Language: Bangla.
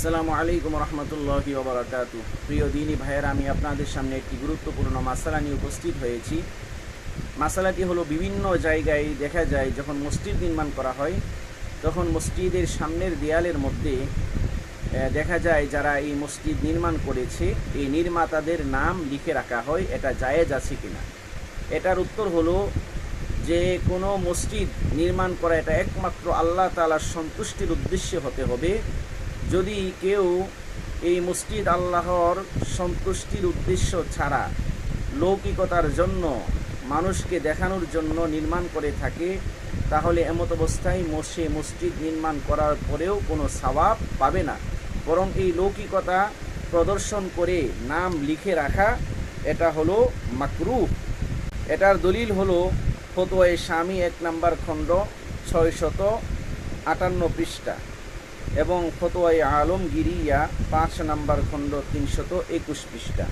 আসসালামু আলাইকুম রহমতুল্লাহি ওয়া বারাকাতুহু। প্রিয় দিনী ভাইয়েরা, আমি আপনাদের সামনে একটি গুরুত্বপূর্ণ মাসালা নিয়ে উপস্থিত হয়েছি। মাসালাটি হলো, বিভিন্ন জায়গায় দেখা যায় যখন মসজিদ নির্মাণ করা হয় তখন মসজিদের সামনের দেয়ালের মধ্যে দেখা যায় যারা এই মসজিদ নির্মাণ করেছে এই নির্মাতাদের নাম লিখে রাখা হয়। এটা জায়েজ আছে কিনা? এটার উত্তর হলো যে কোনো মসজিদ নির্মাণ করা এটা একমাত্র আল্লাহ তাআলার সন্তুষ্টির উদ্দেশ্যে হতে হবে। যদি কেউ এই মসজিদ আল্লাহর সন্তুষ্টির উদ্দেশ্য ছাড়া লৌকিকতার জন্য, মানুষকে দেখানোর জন্য নির্মাণ করে থাকে, তাহলে এমত অবস্থায় সে মসজিদ নির্মাণ করার পরেও কোনো সওয়াব পাবে না, বরং এই লৌকিকতা প্রদর্শন করে নাম লিখে রাখা এটা হলো মাকরুহ। এটার দলিল হলো ফতোয়ায়ে শামী 1 নম্বর খণ্ড 658 পৃষ্ঠা এবং ফতোয়ায়ে আলমগীরিয়া 5 নম্বর খণ্ড 321 পৃষ্ঠা।